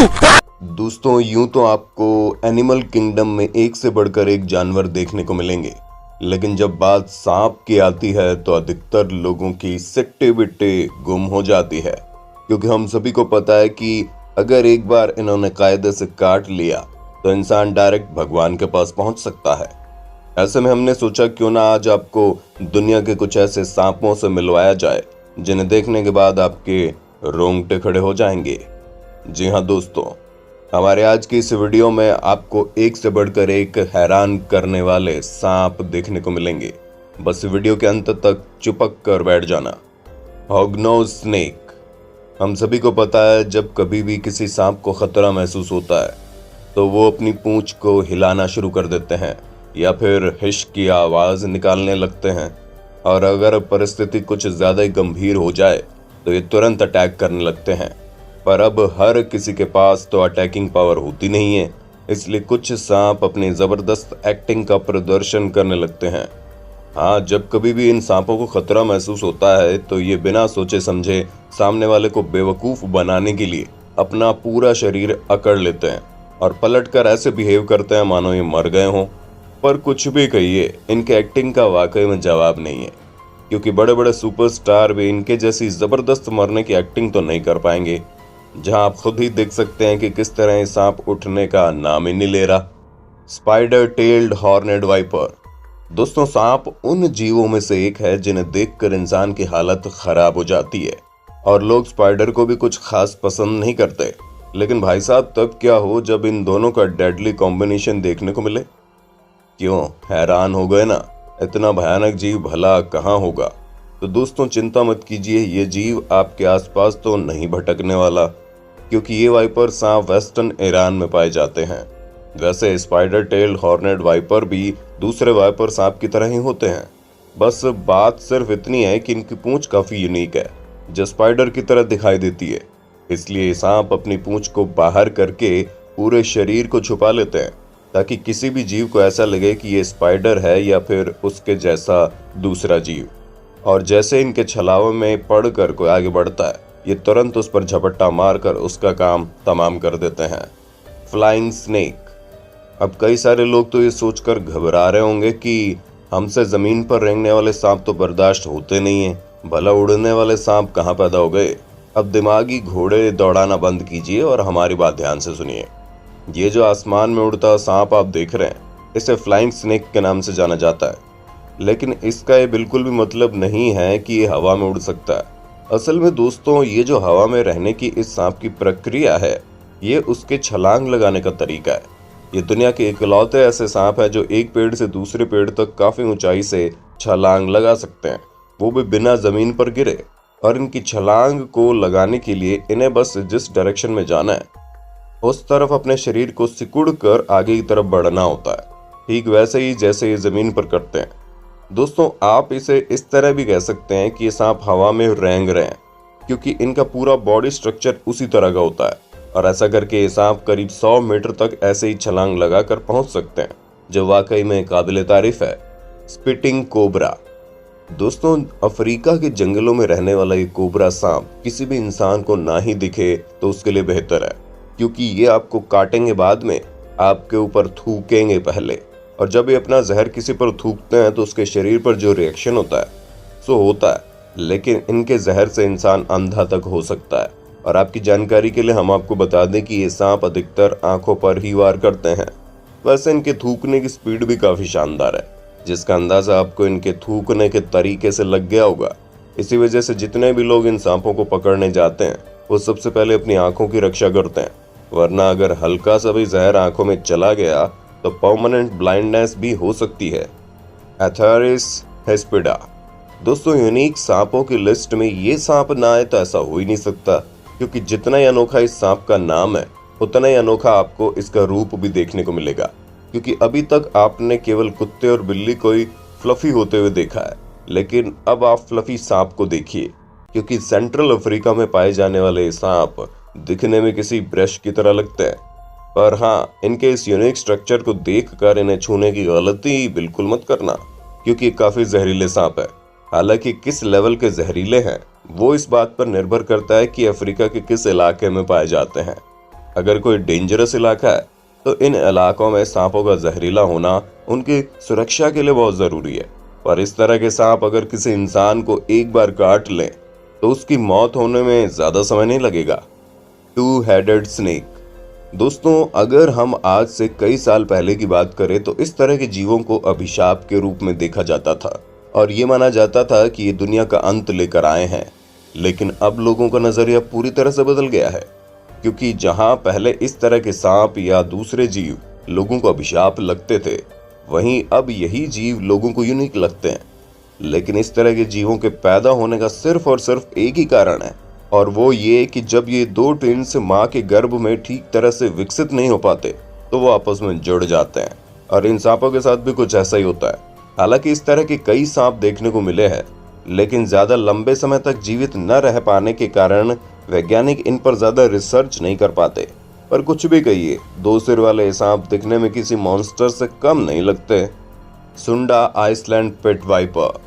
दोस्तों यूं तो आपको एनिमल किंगडम में एक से बढ़कर एक जानवर देखने को मिलेंगे, लेकिन जब बात सांप की आती है तो अधिकतर लोगों की सिट्टे बिट्टे गुम हो जाती है। क्योंकि हम सभी को पता है कि अगर एक बार इन्होंने कायदे से काट लिया तो इंसान डायरेक्ट भगवान के पास पहुंच सकता है। ऐसे में हमने सोचा क्यों ना आज आपको दुनिया के कुछ ऐसे सांपों से मिलवाया जाए जिन्हें देखने के बाद आपके रोंगटे खड़े हो जाएंगे। जी हाँ दोस्तों, हमारे आज की इस वीडियो में आपको एक से बढ़कर एक हैरान करने वाले सांप देखने को मिलेंगे। बस वीडियो के अंत तक चिपक कर बैठ जाना। हॉगनोज स्नेक। हम सभी को पता है जब कभी भी किसी सांप को खतरा महसूस होता है तो वो अपनी पूंछ को हिलाना शुरू कर देते हैं या फिर हिश की आवाज निकालने लगते हैं। और अगर परिस्थिति कुछ ज्यादा ही गंभीर हो जाए तो ये तुरंत अटैक करने लगते हैं। पर अब हर किसी के पास तो अटैकिंग पावर होती नहीं है, इसलिए कुछ सांप अपनी जबरदस्त एक्टिंग का प्रदर्शन करने लगते हैं। हाँ, जब कभी भी इन सांपों को खतरा महसूस होता है तो ये बिना सोचे समझे सामने वाले को बेवकूफ बनाने के लिए अपना पूरा शरीर अकड़ लेते हैं और पलटकर ऐसे बिहेव करते हैं मानो ये मर गए हों। पर कुछ भी कहिए, इनके एक्टिंग का वाकई में जवाब नहीं है, क्योंकि बड़े बड़े सुपरस्टार भी इनके जैसी जबरदस्त मरने की एक्टिंग तो नहीं कर पाएंगे। जहां आप खुद ही देख सकते हैं कि किस तरह ये सांप उठने का नाम ही नहीं ले रहा। Spider tailed horned viper. दोस्तों, सांप उन जीवों में से एक है जिन्हें देखकर इंसान की हालत खराब हो जाती है और लोग स्पाइडर को भी कुछ खास पसंद नहीं करते। लेकिन भाई साहब, तब क्या हो जब इन दोनों का डेडली कॉम्बिनेशन देखने को मिले। क्यों हैरान हो गए ना? इतना भयानक जीव भला कहाँ होगा? तो दोस्तों चिंता मत कीजिए, ये जीव आपके आसपास तो नहीं भटकने वाला, क्योंकि ये वाइपर सांप वेस्टर्न ईरान में पाए जाते हैं। वैसे स्पाइडर टेल हॉर्नेड वाइपर भी दूसरे वाइपर सांप की तरह ही होते हैं। बस बात सिर्फ इतनी है कि इनकी पूंछ काफी यूनिक है, जो स्पाइडर की तरह दिखाई देती है। इसलिए सांप अपनी पूंछ को बाहर करके पूरे शरीर को छुपा लेते हैं, ताकि किसी भी जीव को ऐसा लगे कि ये स्पाइडर है या फिर उसके जैसा दूसरा जीव। और जैसे इनके छलावे में पड़कर कोई आगे बढ़ता है, ये तुरंत उस पर झपट्टा मारकर उसका काम तमाम कर देते हैं। Flying snake. अब कई सारे लोग तो ये सोचकर घबरा रहे होंगे कि हमसे जमीन पर रेंगने वाले सांप तो बर्दाश्त होते नहीं हैं, भला उड़ने वाले सांप कहाँ पैदा हो गए। अब दिमागी घोड़े दौड़ाना बंद कीजिए और हमारी बात ध्यान से सुनिए। ये जो आसमान में उड़ता सांप आप देख रहे हैं, इसे फ्लाइंग स्नेक के नाम से जाना जाता है। लेकिन इसका ये बिल्कुल भी मतलब नहीं है कि ये हवा में उड़ सकता है। असल में दोस्तों, ये जो हवा में रहने की इस सांप की प्रक्रिया है, ये उसके छलांग लगाने का तरीका है। ये दुनिया के इकलौते ऐसे सांप है जो एक पेड़ से दूसरे पेड़ तक काफी ऊंचाई से छलांग लगा सकते हैं, वो भी बिना जमीन पर गिरे। और इनकी छलांग को लगाने के लिए इन्हें बस जिस डायरेक्शन में जाना है उस तरफ अपने शरीर को सिकुड़ कर आगे की तरफ बढ़ना होता है, ठीक वैसे ही जैसे ये जमीन पर करते हैं। दोस्तों, आप इसे इस तरह भी कह सकते हैं कि ये सांप हवा में रेंग रहे हैं, क्योंकि इनका पूरा बॉडी स्ट्रक्चर उसी तरह का होता है। और ऐसा करके ये सांप करीब 100 मीटर तक ऐसे ही छलांग लगाकर पहुंच सकते हैं, जो वाकई में काबिले तारीफ है। Spitting cobra. दोस्तों, अफ्रीका के जंगलों में रहने वाला ये कोबरा सांप किसी भी इंसान को ना ही दिखे तो उसके लिए बेहतर है, क्योंकि ये आपको काटेंगे बाद में, आपके ऊपर थूकेंगे पहले। और जब ये अपना जहर किसी पर थूकते हैं तो उसके शरीर पर जो रिएक्शन होता है सो होता है, लेकिन इनके जहर से इंसान अंधा तक हो सकता है। और आपकी जानकारी के लिए हम आपको बता दें कि ये सांप अधिकतर आंखों पर ही वार करते हैं। वैसे इनके थूकने की स्पीड भी काफी शानदार है, जिसका अंदाजा आपको इनके थूकने के तरीके से लग गया होगा। इसी वजह से जितने भी लोग इन सांपों को पकड़ने जाते हैं वो सबसे पहले अपनी आंखों की रक्षा करते हैं, वरना अगर हल्का सा भी जहर आंखों में चला गया तो परमानेंट ब्लाइंडनेस भी हो सकती है। एथेरिस हेस्पिडा। दोस्तों, यूनिक सांपों की लिस्ट में ये सांप ना आए तो ऐसा हो ही नहीं सकता, क्योंकि जितना ही अनोखा इस सांप का नाम है उतना ही अनोखा आपको इसका रूप भी देखने को मिलेगा। क्योंकि अभी तक आपने केवल कुत्ते और बिल्ली को ही फ्लफी होते हुए देखा है, लेकिन अब आप फ्लफी सांप को देखिए, क्योंकि सेंट्रल अफ्रीका में पाए जाने वाले सांप दिखने में किसी ब्रश की तरह लगते हैं। पर हाँ, इनके इस यूनिक स्ट्रक्चर को देखकर इन्हें छूने की गलती बिल्कुल मत करना, क्योंकि काफी जहरीले सांप है। हालांकि किस लेवल के जहरीले हैं वो इस बात पर निर्भर करता है कि अफ्रीका के किस इलाके में पाए जाते हैं। अगर कोई डेंजरस इलाका है तो इन इलाकों में सांपों का जहरीला होना उनकी सुरक्षा के लिए बहुत जरूरी है। पर इस तरह के सांप अगर किसी इंसान को एक बार काट लें तो उसकी मौत होने में ज्यादा समय नहीं लगेगा। Two headed snake. दोस्तों, अगर हम आज से कई साल पहले की बात करें तो इस तरह के जीवों को अभिशाप के रूप में देखा जाता था और ये माना जाता था कि ये दुनिया का अंत लेकर आए हैं। लेकिन अब लोगों का नजरिया पूरी तरह से बदल गया है, क्योंकि जहां पहले इस तरह के सांप या दूसरे जीव लोगों को अभिशाप लगते थे, वहीं अब यही जीव लोगों को यूनिक लगते हैं। लेकिन इस तरह के जीवों के पैदा होने का सिर्फ और सिर्फ एक ही कारण है, और वो ये कि जब ये दो ट्विन्स माँ के गर्भ में ठीक तरह से विकसित नहीं हो पाते तो वो आपस में जुड़ जाते हैं। और इन सांपों के साथ भी कुछ ऐसा ही होता है। हालांकि इस तरह के कई सांप देखने को मिले हैं, लेकिन ज्यादा लंबे समय तक जीवित न रह पाने के कारण वैज्ञानिक इन पर ज्यादा रिसर्च नहीं कर पाते। पर कुछ भी कहिए, दो सिर वाले सांप दिखने में किसी मॉन्स्टर से कम नहीं लगते। सुंडा आइसलैंड पिट वाइपर।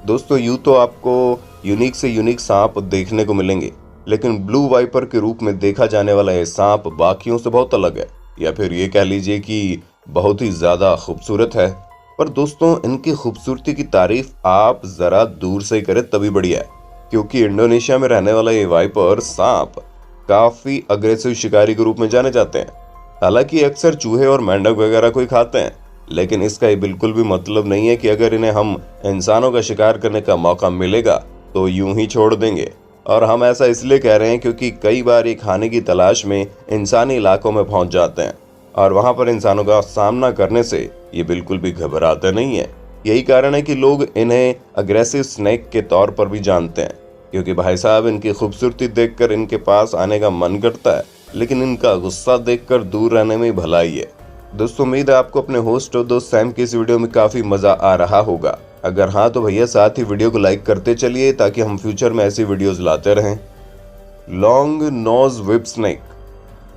दोस्तों, यूं तो आपको यूनिक से यूनिक सांप देखने को मिलेंगे, लेकिन ब्लू वाइपर के रूप में देखा जाने वाला यह सांप बाकियों से बहुत अलग है, या फिर ये कह लीजिए कि बहुत ही ज्यादा खूबसूरत है। पर दोस्तों, इनकी खूबसूरती की तारीफ आप जरा दूर से करें तभी बढ़िया है, क्योंकि इंडोनेशिया में रहने वाला ये वाइपर सांप काफी अग्रेसिव शिकारी के रूप में जाने जाते हैं। हालांकि अक्सर चूहे और मेंढक वगैरह को ही खाते हैं, लेकिन इसका ये बिल्कुल भी मतलब नहीं है कि अगर इन्हें हम इंसानों का शिकार करने का मौका मिलेगा तो यूं ही छोड़ देंगे। और हम ऐसा इसलिए कह रहे हैं क्योंकि कई बार ये खाने की तलाश में इंसानी इलाकों में पहुंच जाते हैं और वहां पर इंसानों का सामना करने से ये बिल्कुल भी घबराते नहीं है। यही कारण है कि लोग इन्हें अग्रेसिव स्नेक के तौर पर भी जानते हैं, क्योंकि भाई साहब, इनकी खूबसूरती देखकर इनके पास आने का मन करता है, लेकिन इनका गुस्सा देखकर दूर रहने में भलाई है। दोस्तों, उम्मीद है आपको अपने होस्ट और दोस्त सैम की इस वीडियो में काफी मजा आ रहा होगा। अगर हाँ तो भैया साथ ही वीडियो को लाइक करते चलिए ताकि हम फ्यूचर में ऐसी वीडियोस लाते रहें। Long nose whip snake.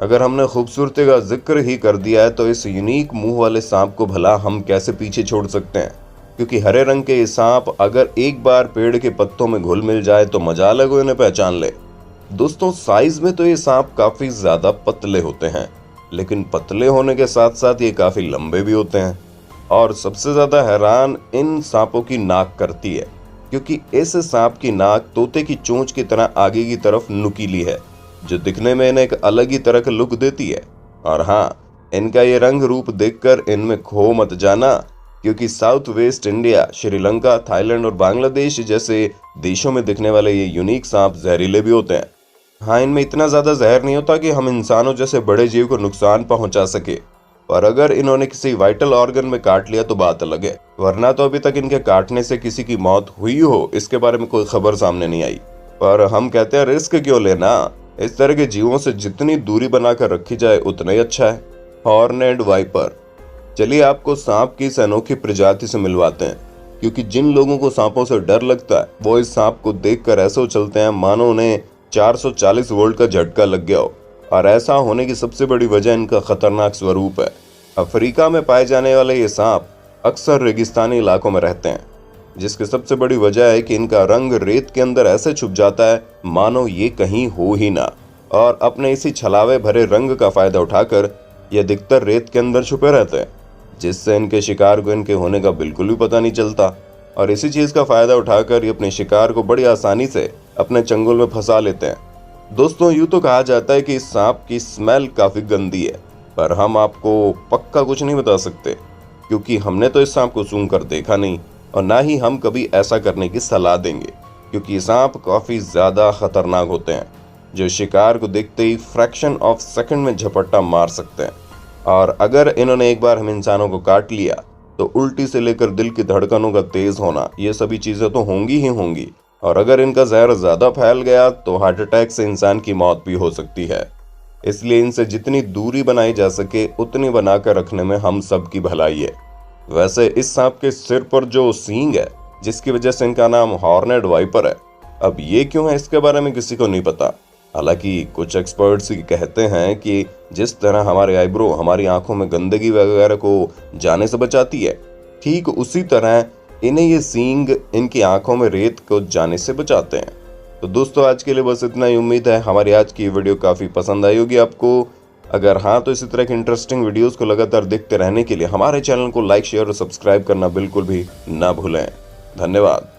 अगर हमने खूबसूरती का जिक्र ही कर दिया है तो इस यूनिक मुंह वाले सांप को भला हम कैसे पीछे छोड़ सकते हैं, क्योंकि हरे रंग के ये सांप अगर एक बार पेड़ के पत्तों में घुल मिल जाए तो मजा लगो इन्हें पहचान ले। दोस्तों, साइज में तो ये सांप काफी ज्यादा पतले होते हैं, लेकिन पतले होने के साथ साथ ये काफी लंबे भी होते हैं। और सबसे ज्यादा हैरान इन सांपों की नाक करती है, क्योंकि इस सांप की नाक तोते की चोंच की तरह आगे की तरफ नुकीली है, जो दिखने में इन्हें एक अलग ही तरह का लुक देती है। और हाँ, इनका ये रंग रूप देखकर इनमें खो मत जाना, क्योंकि south west India, Sri Lanka, Thailand और बांग्लादेश जैसे देशों में दिखने वाले ये यूनिक सांप जहरीले भी होते हैं। हाँ, इनमें इतना ज्यादा जहर नहीं होता कि हम इंसानों जैसे बड़े जीव को नुकसान पहुंचा सके, पर अगर इन्होंने किसी वाइटल ऑर्गन में काट लिया तो बात अलग है, वरना तो अभी तक इनके काटने से किसी की मौत हुई हो इसके बारे में कोई खबर सामने नहीं आई। पर हम कहते हैं रिस्क क्यों लेना, इस तरह के जीवों से जितनी दूरी बनाकर रखी जाए उतना ही अच्छा है। हॉर्नेड वाइपर। चलिए आपको सांप की इस अनोखी प्रजाति से मिलवाते हैं, क्योंकि जिन लोगों को सांपों से डर लगता है वो इस सांप को देखकर ऐसे उछलते हैं मानो उन्हें 440 वोल्ट का झटका लग गया हो। और ऐसा होने की सबसे बड़ी वजह इनका खतरनाक स्वरूप है। अफ्रीका में पाए जाने वाले ये सांप अक्सर रेगिस्तानी इलाकों में रहते हैं, जिसकी सबसे बड़ी वजह है कि इनका रंग रेत के अंदर ऐसे छुप जाता है मानो ये कहीं हो ही ना। और अपने इसी छलावे भरे रंग का फायदा उठाकर ये अधिकतर रेत के अंदर छुपे रहते हैं, जिससे इनके शिकार को इनके होने का बिल्कुल भी पता नहीं चलता। और इसी चीज का फायदा उठाकर ये अपने शिकार को बड़ी आसानी से अपने चंगुल में फंसा लेते हैं। दोस्तों, यूं तो कहा जाता है कि इस सांप की स्मेल काफी गंदी है, पर हम आपको पक्का कुछ नहीं बता सकते, क्योंकि हमने तो इस सांप को सूंघ कर देखा नहीं और ना ही हम कभी ऐसा करने की सलाह देंगे, क्योंकि सांप काफी ज्यादा खतरनाक होते हैं, जो शिकार को देखते ही फ्रैक्शन ऑफ सेकंड में झपट्टा मार सकते हैं। और अगर इन्होंने एक बार हम इंसानों को काट लिया तो उल्टी से लेकर दिल की धड़कनों का तेज होना, ये सभी चीजें तो होंगी ही होंगी। और अगर इनका जहर ज्यादा फैल गया तो हार्ट अटैक से इंसान की मौत भी हो सकती है। इसलिए इनसे जितनी दूरी बनाई जा सके उतनी बनाकर रखने में हम सब की भलाई है। वैसे इस सांप के सिर पर जो सींग है, जिसकी वजह से इनका नाम हॉर्नेड वाइपर है, अब ये क्यों है इसके बारे में किसी को नहीं पता। हालांकि कुछ एक्सपर्ट्स कहते हैं कि जिस तरह हमारे आईब्रो हमारी आंखों में गंदगी वगैरह को जाने से बचाती है, ठीक उसी तरह इन्हें ये सींग इनकी आंखों में रेत को जाने से बचाते हैं। तो दोस्तों, आज के लिए बस इतना ही। उम्मीद है हमारी आज की वीडियो काफी पसंद आई होगी आपको। अगर हाँ तो इसी तरह की इंटरेस्टिंग वीडियोस को लगातार देखते रहने के लिए हमारे चैनल को लाइक शेयर और सब्सक्राइब करना बिल्कुल भी ना भूलें। धन्यवाद।